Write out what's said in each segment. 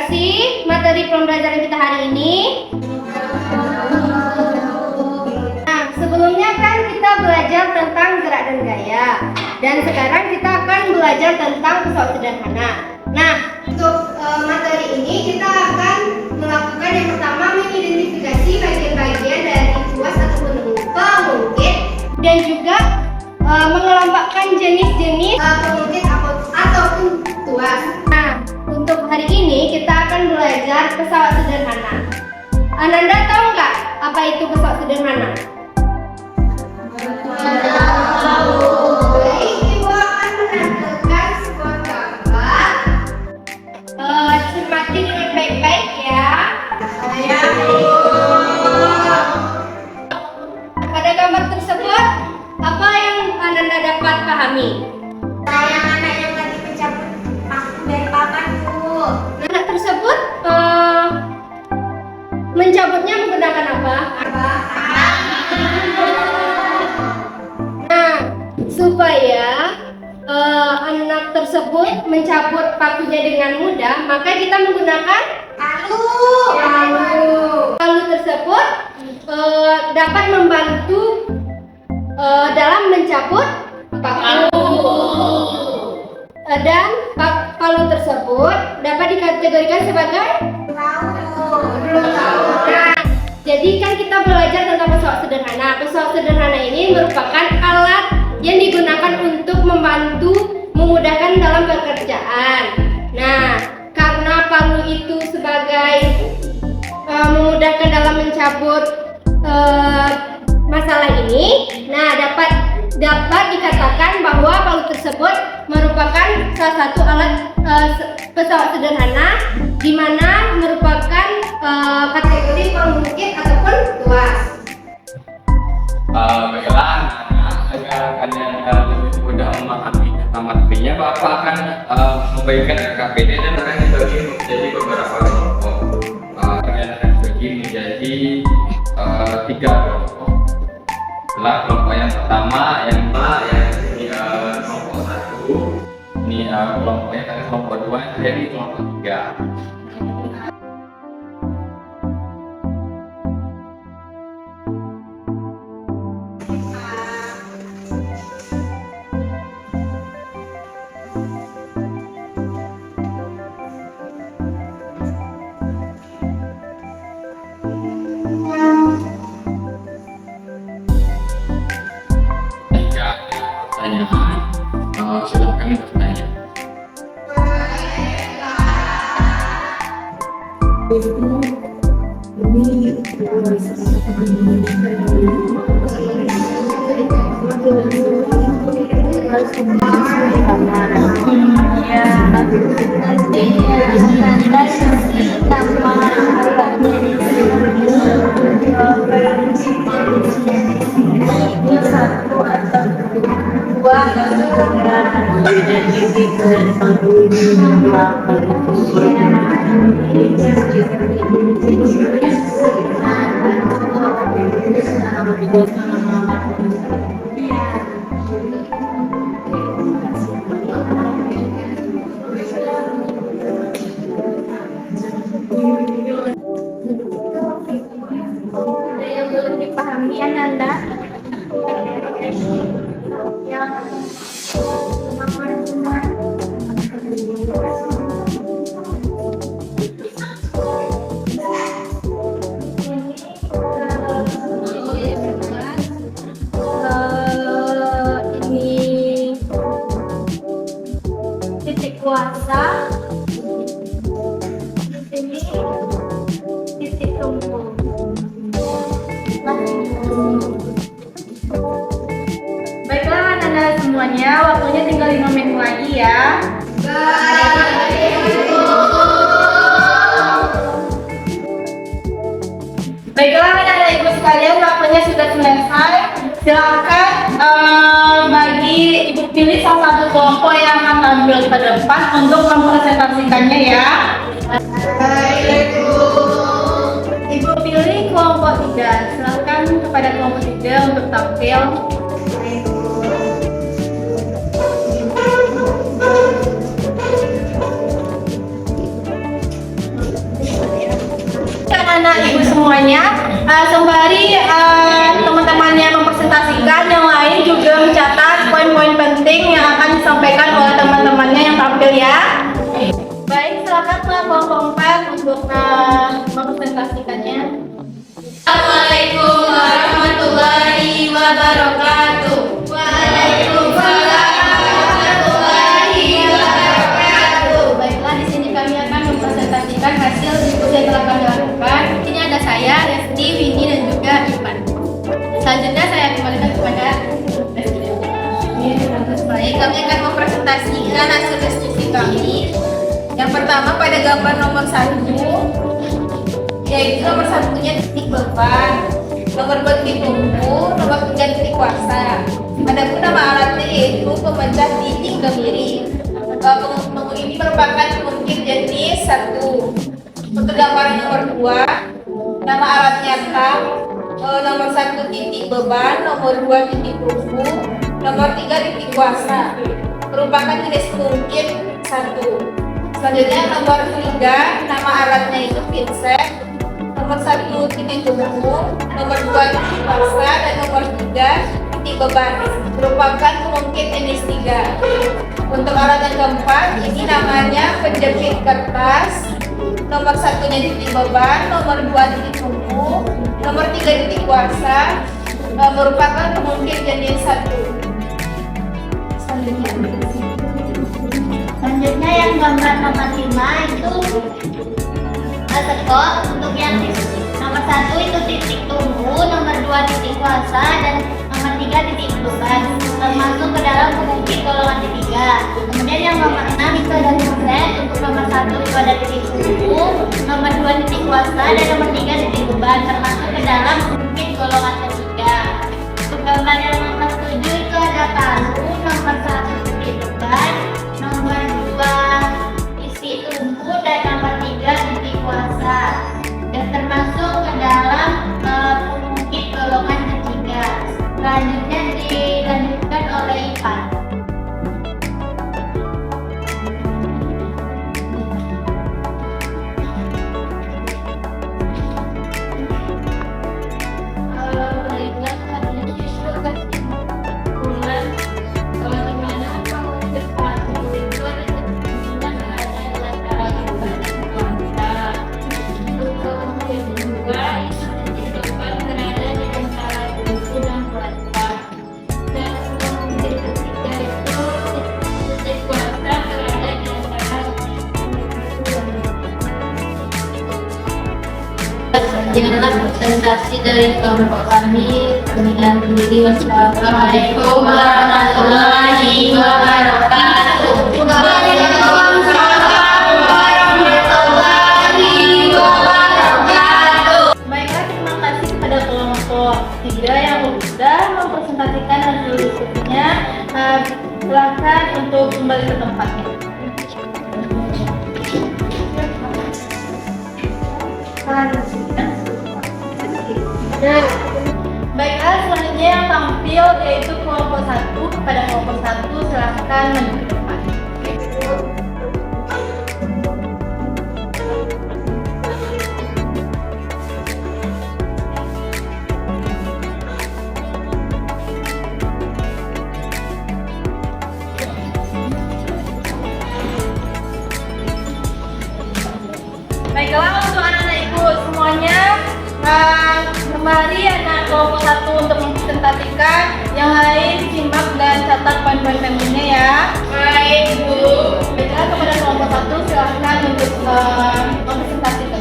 kasih materi pembelajaran kita hari ini. Nah, sebelumnya kan kita belajar tentang gerak dan gaya. Dan sekarang kita akan belajar tentang pesawat sederhana. Nah, untuk materi ini kita akan melakukan yang pertama mengidentifikasi bagian-bagian dari tuas ataupun pengungkit dan juga mengelompokkan jenis-jenis pengungkit ataupun tuas. Nah, untuk hari ini kita akan belajar pesawat sederhana. Ananda tahu nggak apa itu pesawat sederhana? Tahu. Baik, Ibu akan menampilkan sebuah gambar. Cermati dengan baik-baik ya. Saya. Pada gambar tersebut, apa yang Ananda dapat pahami? Saya anak yang lagi mencabut paku dari papan, Bu. Anak tersebut mencabutnya menggunakan apa? Nah, supaya anak tersebut mencabut pakunya dengan mudah, maka kita menggunakan Palu. palu tersebut dapat membantu dalam mencabut paku. Dan palu tersebut dapat dikategorikan sebagai nah, jadi kan kita belajar tentang pesawat sederhana. Pesawat sederhana ini merupakan alat yang digunakan untuk membantu memudahkan dalam pekerjaan. Nah, karena palu itu sebagai memudahkan dalam mencabut masalah ini, nah dapat dikatakan bahwa palu tersebut merupakan salah satu alat pesawat sederhana, di mana merupakan kategori pengungkit ataupun tuas. Baiklah, agar kalian lebih mudah memahami materinya, Bapak akan membagikan RKPD dan akan dibagi menjadi beberapa kelompok. Kalian akan dibagi menjadi 3 kelompok. Setelah kelompok yang pertama, yang ini kelompok 1, ini kelompoknya kan kelompok 2, jadi kelompok 3. Silakan bertanya. Yang belum dipahami Ananda? Yang Ini titik kuasa, di sini titik tumpul. baiklah Ananda semuanya, waktunya tinggal 5 menit lagi ya. Baiklah Ananda Ibu sekalian, waktunya sudah selesai. Silakan bagi Ibu pilih salah satu kelompok yang akan tampil ke depan untuk mempresentasikannya ya. Ibu pilih kelompok 3. Silakan kepada kelompok 3 untuk tampil. semuanya. Sembari teman-temannya mempresentasikan, yang lain juga mencatat poin-poin penting yang akan disampaikan oleh teman-temannya yang tampil ya. Baik, silakan kelompok 4 untuk mempresentasikannya. Assalamualaikum warahmatullahi wabarakatuh. Waalaikumsalam warahmatullahi wabarakatuh. Baiklah, di sini kami akan mempresentasikan hasil diskusi yang telah kami lakukan. Ini ada saya, Resti, Winnie, dan juga Ivan. Selanjutnya saya kembalikan kepada Resti. Baik, kami akan mempresentasikan hasil diskusi kami. Yang pertama pada gambar nomor 1, yaitu nomor 1-nya titik beban, nomor 2 titik tumpu, nomor 3 titik kuasa. Adapun nama alatnya yaitu pemecah titik kemiri. Pengukur ini merupakan pengukir jenis 1. Untuk gambaran nomor 2, nama alatnya tam, nomor 1 titik beban, nomor 2 titik tumpu, nomor 3 titik kuasa. Merupakan jenis pengukir 1. Selanjutnya nomor 3, nama alatnya itu pinset, nomor 1 titik tumpu, nomor 2 titik kuasa, dan nomor 3 titik beban. Merupakan pengungkit jenis 3. Untuk alat yang keempat, ini namanya penjepit kertas. Nomor 1-nya titik beban, nomor 2 titik tumpu, nomor 3 titik kuasa. Merupakan pengungkit jenis 1. Selanjutnya yang gambar nomor 5 itu sekop. Untuk yang nomor 1 itu titik tumpu, nomor 2 titik kuasa, dan nomor 3 titik beban, termasuk ke dalam pengungkit golongan ketiga. Kemudian yang nomor 6 itu ada set. Untuk nomor 1 itu ada titik tumpu, nomor 2 titik kuasa, dan nomor 3 titik beban, termasuk ke dalam pengungkit golongan ketiga. Untuk gambar yang nomor 7 itu ada palu, nomor 1 titik beban, nomor 2 isi tumpu, dan nomor 3 titik kuasa, dan termasuk ke dalam pengungkit golongan ketiga. Selanjutnya dilanjutkan oleh Ivan. Inilah presentasi dari kelompok kami. Dengan diri, wassalamualaikum warahmatullahi wabarakatuh. Waalaikumsalam warahmatullahi wabarakatuh. Baiklah, terima kasih kepada kelompok 3 yang sudah mempresentasikan hasil diskusinya. Silakan untuk kembali ke tempatnya. Baiklah, selanjutnya yang tampil yaitu kelompok 1. Kepada kelompok 1 silahkan maju ke depan. Baiklah, untuk anak-anak ibu semuanya, kembali anak kelompok 1 untuk mempresentasikan. Yang lain simak dan catat poin-poin pentingnya ya. Baik, Bu. Baiklah, kepada kelompok 1 silahkan untuk mempresentasikan.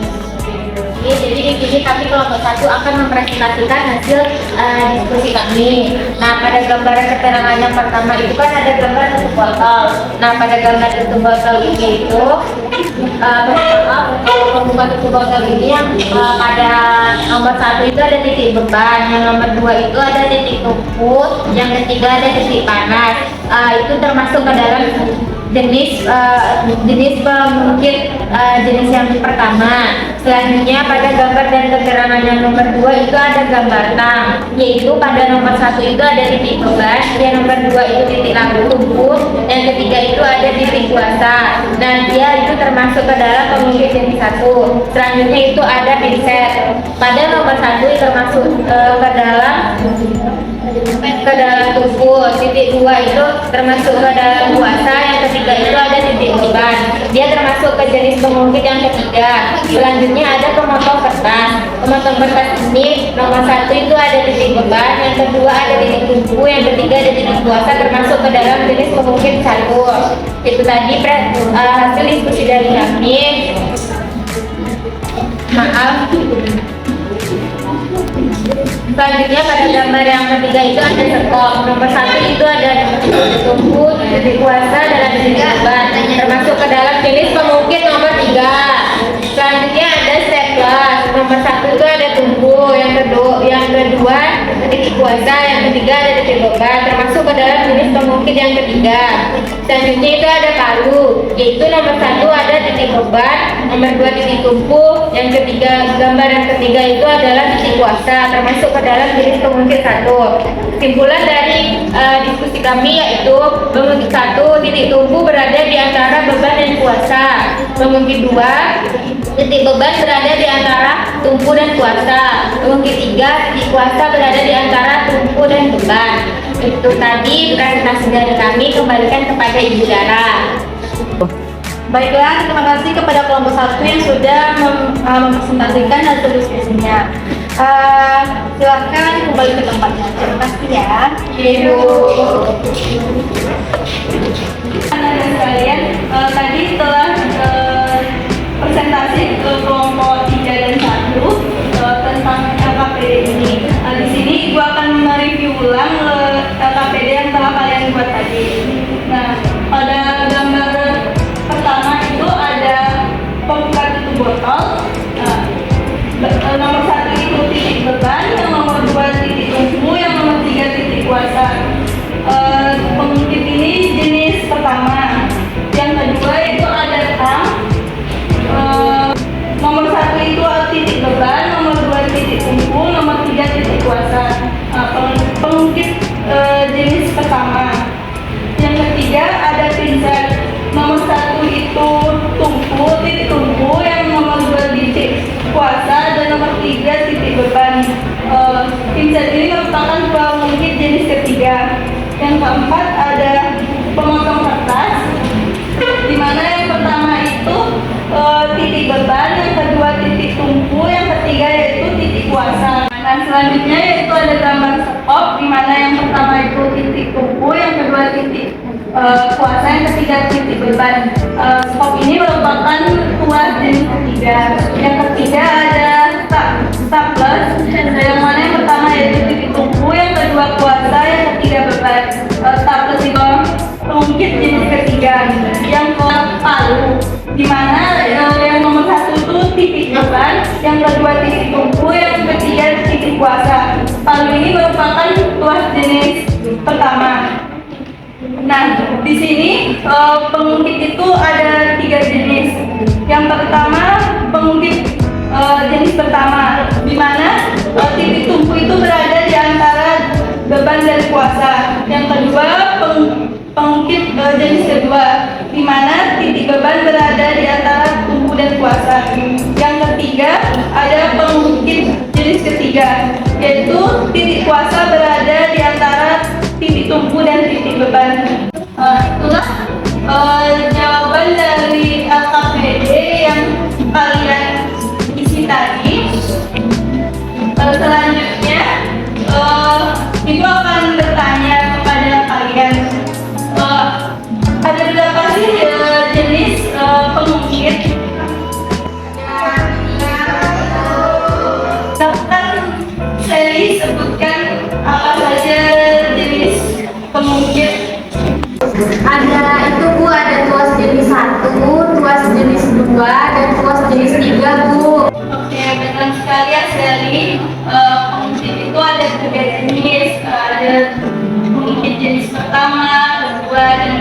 Jadi di sini kami kelompok 1 akan mempresentasikan hasil diskusi kami. Nah, pada gambaran keterangan yang pertama itu kan ada gambar tutup botol. Nah, pada gambar tutup botol ini itu pembuka tutup botol ini yang pada nomor 1 itu ada titik beban, yang nomor 2 itu ada titik tumpu, yang ketiga ada titik panas. Itu termasuk ke dalam jenis pengungkit jenis yang pertama. Selanjutnya pada gambar dan keterangan yang nomor 2 itu ada gambar tang, yaitu pada nomor 1 itu ada titik beban, yang nomor 2 itu titik lampu tumpu, yang ketiga itu ada titik kuasa. Nah, dia itu termasuk ke dalam pengungkit jenis 1. Selanjutnya itu ada pinset. Pada nomor 1 termasuk ke dalam tubuh. Titik 2 itu termasuk ke dalam puasa. Yang ketiga itu ada titik beban. Dia termasuk ke jenis pengungkit yang ketiga. Selanjutnya ada pemotong kertas. Pemotong kertas ini nomor 1 itu ada titik beban, yang kedua ada titik tumpu, yang ketiga ada titik puasa, termasuk ke dalam jenis pengungkit 1. Itu tadi hasil diskusi dari kami. Maaf. Selanjutnya pada gambar yang ketiga itu ada sekop. Nomor 1 itu ada titik tumpu, titik puasa, dan titik beban, termasuk ke dalam jenis pengungkit nomor 3. Selanjutnya ada staples. Nomor 1 itu ada tumpu, yang kedua titik puasa, yang ketiga ada titik beban, termasuk ke dalam jenis pengungkit yang ketiga. Selanjutnya itu ada palu, yaitu nomor 1 ada titik beban, nomor 2 titik tumpu, yang ketiga gambar yang ketiga itu adalah titik puasa, termasuk ke dalam jenis pengungkit 1. Kesimpulan dari diskusi kami yaitu pengungkit 1 titik tumpu berada di antara beban dan puasa. Pengungkit 2 titik beban berada di antara tumpu dan puasa. Pengungkit 3 titik puasa berada di antara tumpu dan beban. Itu tadi presentasi dari kami, kembalikan kepada Ibu Dara. Baiklah, terima kasih kepada kelompok 1 yang sudah mempresentasikan hasil diskusinya. Silakan kembali ke tempatnya. Terima kasih ya. Ibu. Anak-anak sekalian, tadi telah presentasi ke kelompok 3 dan 1 tentang LKPD ini. Di sini Ibu akan mereview ulang LKPD yang telah kalian buat tadi. Nah, pada gambar pertama itu ada pembuka tutup botol. Nomor 1 itu titik beban, yang nomor 2 titik tumpu, yang nomor 3 titik puasa. Pengungkit ini jenis pertama. Yang kedua itu ada tang. Nomor 1 itu titik beban, nomor 2 titik tumpu, nomor 3 titik puasa. Pengungkit jenis pertama. Yang ketiga ada pinset. Nomor 1 itu tumpu, titik tumpu, yang nomor 2 titik puasa, dan nomor 3 titik beban. Pinset ini merupakan pengungkit jenis ketiga. Yang keempat ada pemotong kertas, di mana yang pertama itu titik beban, yang kedua titik tumpu, yang ketiga yaitu titik puasa. Nah, selanjutnya yaitu ada gambar sekop, di mana yang pertama itu titik tumpu, yang kedua titik puasa, yang ketiga titik beban. Sekop ini merupakan tuas jenis ketiga. Yang ketiga ada staples, yang mana yang pertama yaitu titik tumpu, yang kedua puasa, yang ketiga beban. Staples itu pengungkit jenis ketiga. Yang keempat palu, di mana yang nomor 1 itu titik beban, yang kedua titik tumpu, yang ketiga titik puasa. Palu ini merupakan tuas jenis pertama. Nah, di sini pengungkit itu ada 3 jenis. Yang pertama pengungkit jenis pertama, di mana titik tumpu itu berada di antara beban dan puasa. Yang kedua pengungkit jenis kedua, di mana titik beban berada di antara tumpu dan puasa. Yang ketiga ada pengungkit jenis ketiga, yaitu titik puasa berada di antara titik tumpu dan titik beban. Itulah jawaban dari LKPD yang kalian isi tadi. Selanjutnya Ibu akan bertanya kepada kalian, ada berapa sih jenis pengungkit? Silakan Sally sebutkan apa saja jenis pengungkit. Ada itu Bu, ada tuas jenis 1, tuas jenis 2, dan tuas jenis 3 Bu. Oke, benar sekali ya Sally. Pengungkit itu ada 3 jenis. Ada pengungkit jenis pertama, kedua, dan